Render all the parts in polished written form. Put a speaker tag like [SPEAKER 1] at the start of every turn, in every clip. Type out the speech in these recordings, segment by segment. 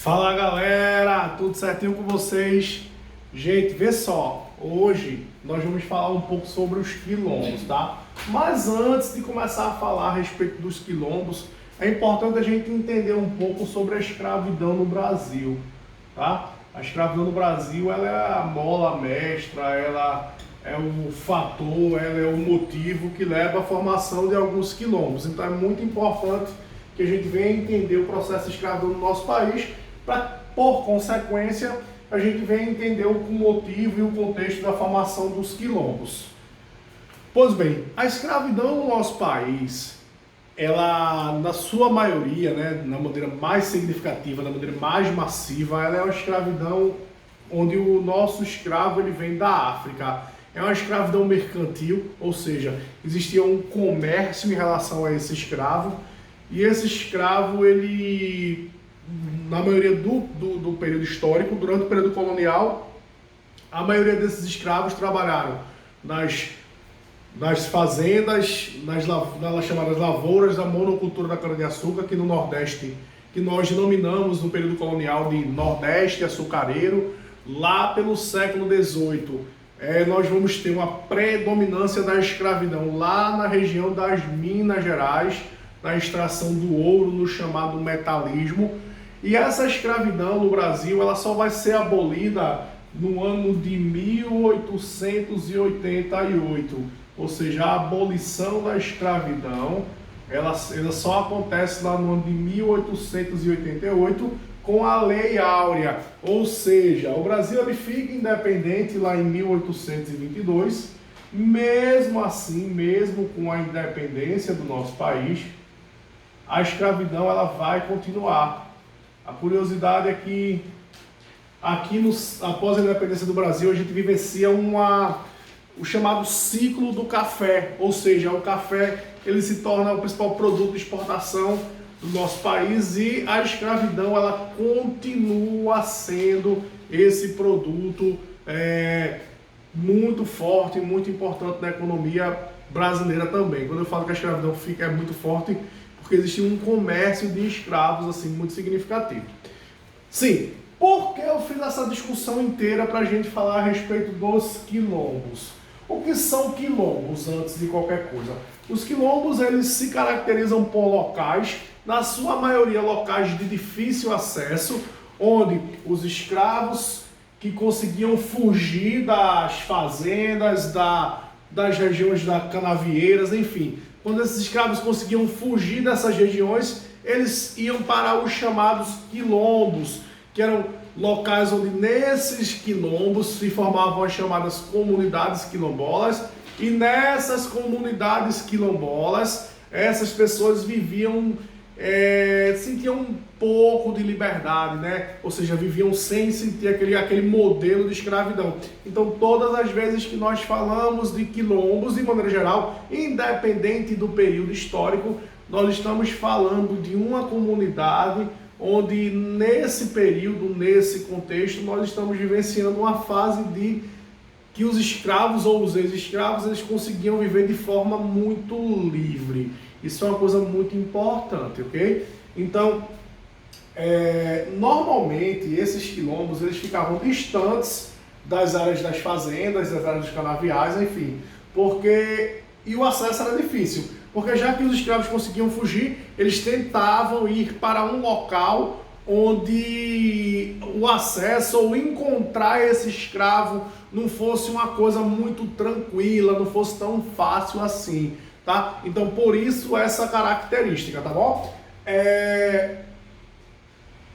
[SPEAKER 1] Fala galera, tudo certinho com vocês? Gente, vê só, hoje nós vamos falar um pouco sobre os quilombos, tá? Mas antes de começar a falar a respeito dos quilombos, é importante a gente entender um pouco sobre a escravidão no Brasil, tá? A escravidão no Brasil, ela é a mola mestra, ela é o fator, ela é o motivo que leva à formação de alguns quilombos. Então é muito importante que a gente venha entender o processo de escravidão no nosso país, para, por consequência, a gente venha entender o motivo e o contexto da formação dos quilombos. Pois bem, a escravidão no nosso país, ela, na sua maioria, né, na maneira mais significativa, na maneira mais massiva, ela é uma escravidão onde o nosso escravo ele vem da África. É uma escravidão mercantil, ou seja, existia um comércio em relação a esse escravo, e esse escravo, ele, na maioria do período histórico, durante o período colonial, a maioria desses escravos trabalharam nas fazendas, nas chamadas lavouras da monocultura da cana-de-açúcar, que no Nordeste, que nós denominamos no período colonial de Nordeste açucareiro. Lá pelo século XVIII, nós vamos ter uma predominância da escravidão lá na região das Minas Gerais, na extração do ouro, no chamado metalismo. E essa escravidão no Brasil, ela só vai ser abolida no ano de 1888, ou seja, a abolição da escravidão, ela só acontece lá no ano de 1888 com a Lei Áurea, ou seja, o Brasil ele fica independente lá em 1822, mesmo assim, mesmo com a independência do nosso país, a escravidão ela vai continuar. A curiosidade é que aqui após a independência do Brasil a gente vivencia o chamado ciclo do café, ou seja, o café ele se torna o principal produto de exportação do nosso país e a escravidão ela continua sendo esse produto muito forte, muito importante na economia brasileira também. Quando eu falo que a escravidão é muito forte, porque existe um comércio de escravos assim muito significativo. Sim, por que eu fiz essa discussão inteira para a gente falar a respeito dos quilombos? O que são quilombos antes de qualquer coisa? Os quilombos eles se caracterizam por locais, na sua maioria locais de difícil acesso, onde os escravos que conseguiam fugir das fazendas, das regiões da canavieiras, enfim, quando esses escravos conseguiam fugir dessas regiões, eles iam para os chamados quilombos, que eram locais onde nesses quilombos se formavam as chamadas comunidades quilombolas, e nessas comunidades quilombolas, essas pessoas viviam, sentiam um pouco de liberdade, né? Ou seja, viviam sem sentir aquele modelo de escravidão. Então, todas as vezes que nós falamos de quilombos, de maneira geral, independente do período histórico, nós estamos falando de uma comunidade onde nesse período, nesse contexto, nós estamos vivenciando uma fase de que os escravos ou os ex-escravos eles conseguiam viver de forma muito livre. Isso é uma coisa muito importante, ok? Então, normalmente esses quilombos eles ficavam distantes das áreas das fazendas, das áreas dos canaviais, enfim, e o acesso era difícil, porque já que os escravos conseguiam fugir, eles tentavam ir para um local onde o acesso ou encontrar esse escravo não fosse uma coisa muito tranquila, não fosse tão fácil assim, tá? Então por isso essa característica, tá bom?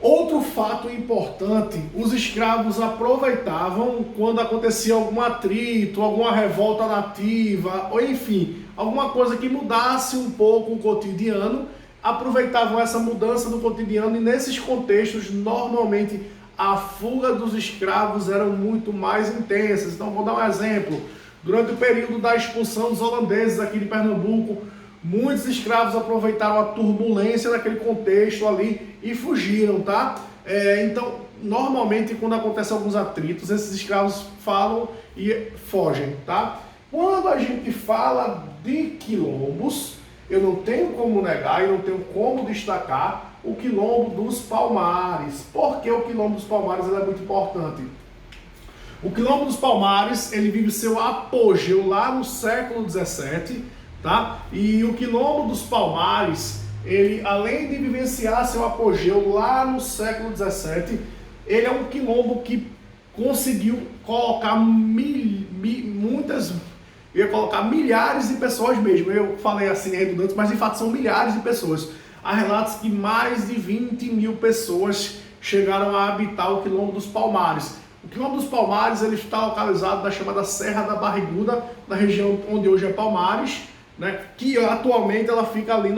[SPEAKER 1] Outro fato importante, os escravos aproveitavam quando acontecia algum atrito, alguma revolta nativa, ou enfim, alguma coisa que mudasse um pouco o cotidiano, aproveitavam essa mudança do cotidiano e nesses contextos, normalmente, a fuga dos escravos eram muito mais intensas. Então, vou dar um exemplo. Durante o período da expulsão dos holandeses aqui de Pernambuco, muitos escravos aproveitaram a turbulência naquele contexto ali e fugiram, tá? Então, normalmente, quando acontecem alguns atritos, esses escravos falam e fogem, tá? Quando a gente fala de quilombos, eu não tenho como negar e não tenho como destacar o quilombo dos Palmares. Por quê? que o Quilombo dos Palmares é muito importante? O Quilombo dos Palmares, ele vive seu apogeu lá no século XVII, tá? E o Quilombo dos Palmares, ele, além de vivenciar seu apogeu lá no século XVII, ele é um quilombo que conseguiu colocar eu ia colocar milhares de pessoas mesmo. Eu falei assim redundante, mas de fato são milhares de pessoas. Há relatos que mais de 20.000 pessoas chegaram a habitar o Quilombo dos Palmares. O Quilombo dos Palmares ele está localizado na chamada Serra da Barriguda, na região onde hoje é Palmares, né? Que atualmente ela fica ali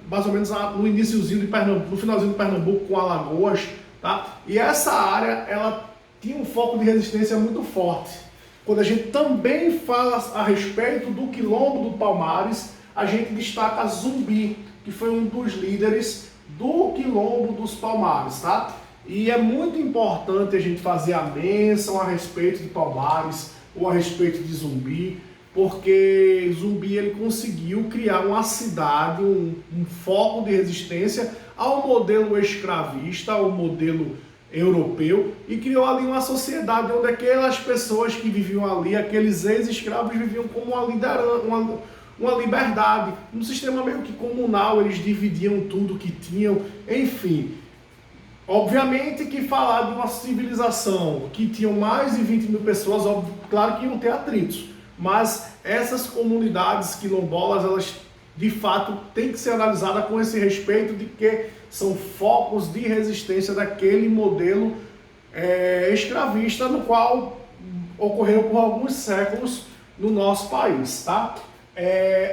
[SPEAKER 1] mais ou menos no iniciozinho de Pernambuco, no finalzinho de Pernambuco com Alagoas, tá? E essa área ela tinha um foco de resistência muito forte. Quando a gente também fala a respeito do Quilombo do Palmares, a gente destaca Zumbi, que foi um dos líderes do Quilombo dos Palmares, tá? E é muito importante a gente fazer a menção a respeito de Palmares ou a respeito de Zumbi, porque Zumbi ele conseguiu criar uma cidade, um foco de resistência ao modelo escravista, ao modelo europeu, e criou ali uma sociedade onde aquelas pessoas que viviam ali, aqueles ex-escravos, viviam como uma liberdade, um sistema meio que comunal, eles dividiam tudo que tinham, enfim. Obviamente que falar de uma civilização que tinha mais de 20.000 pessoas, claro que iam ter atritos, mas essas comunidades quilombolas, elas de fato têm que ser analisadas com esse respeito de que são focos de resistência daquele modelo escravista no qual ocorreu por alguns séculos no nosso país, tá?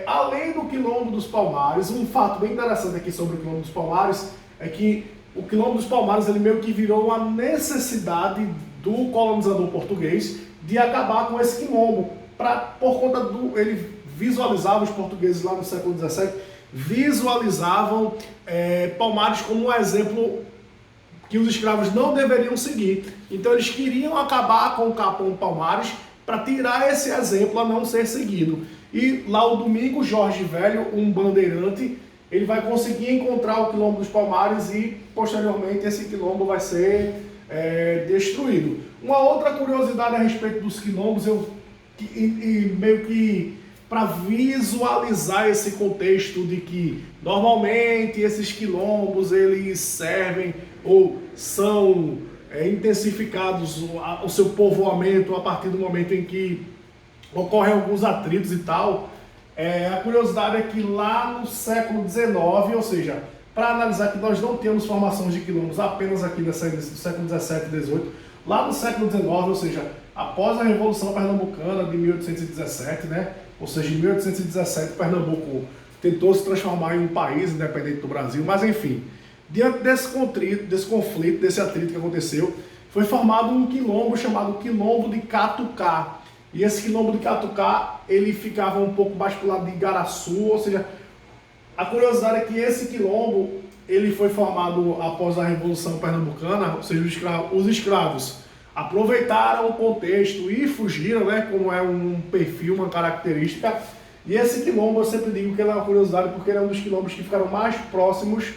[SPEAKER 1] Além do Quilombo dos Palmares, um fato bem interessante aqui sobre o Quilombo dos Palmares é que o Quilombo dos Palmares ele meio que virou uma necessidade do colonizador português de acabar com esse quilombo, por conta ele visualizava, os portugueses lá no século XVII visualizavam Palmares como um exemplo que os escravos não deveriam seguir. Então eles queriam acabar com o Capão Palmares para tirar esse exemplo a não ser seguido. E lá o Domingos Jorge Velho, um bandeirante, ele vai conseguir encontrar o Quilombo dos Palmares e posteriormente esse quilombo vai ser destruído. Uma outra curiosidade a respeito dos quilombos, meio que para visualizar esse contexto de que normalmente esses quilombos eles servem ou são intensificados o seu povoamento a partir do momento em que ocorrem alguns atritos e tal. A curiosidade é que lá no século XIX, ou seja, para analisar que nós não temos formações de quilombos apenas aqui do século XVII e XVIII, lá no século XIX, ou seja, após a Revolução Pernambucana de 1817, né? Ou seja, em 1817 Pernambuco tentou se transformar em um país independente do Brasil, mas enfim, diante desse conflito, desse atrito que aconteceu, foi formado um quilombo chamado Quilombo de Catucá. E esse Quilombo de Catucá, ele ficava um pouco mais para o lado de Igaraçu, ou seja, a curiosidade é que esse quilombo, ele foi formado após a Revolução Pernambucana, ou seja, os escravos aproveitaram o contexto e fugiram, né, como é um perfil, uma característica. E esse quilombo, eu sempre digo que ele é uma curiosidade porque ele é um dos quilombos que ficaram mais próximos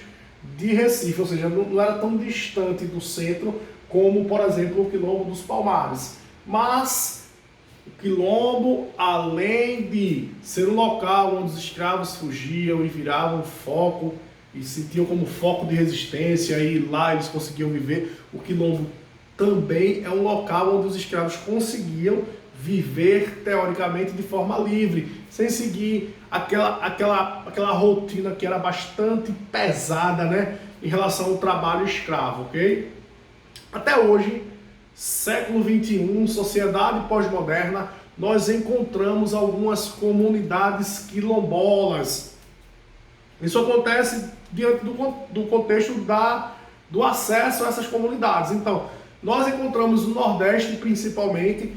[SPEAKER 1] de Recife, ou seja, não era tão distante do centro como, por exemplo, o Quilombo dos Palmares. Mas o quilombo, além de ser um local onde os escravos fugiam e viravam foco e sentiam como foco de resistência e lá eles conseguiam viver, o quilombo também é um local onde os escravos conseguiam viver teoricamente de forma livre, sem seguir aquela rotina que era bastante pesada, né, em relação ao trabalho escravo, ok? Até hoje, século XXI, sociedade pós-moderna, nós encontramos algumas comunidades quilombolas. Isso acontece diante do contexto do acesso a essas comunidades. Então, nós encontramos no Nordeste, principalmente,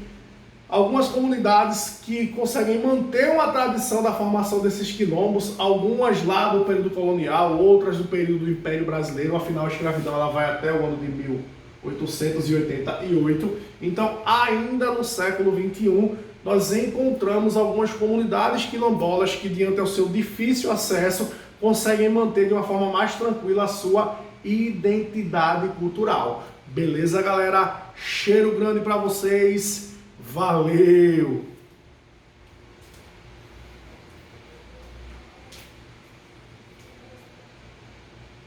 [SPEAKER 1] algumas comunidades que conseguem manter uma tradição da formação desses quilombos, algumas lá do período colonial, outras do período do Império Brasileiro, afinal a escravidão ela vai até o ano de 1888. Então, ainda no século XXI, nós encontramos algumas comunidades quilombolas que, diante ao seu difícil acesso, conseguem manter de uma forma mais tranquila a sua identidade cultural. Beleza, galera? Cheiro grande para vocês. Valeu!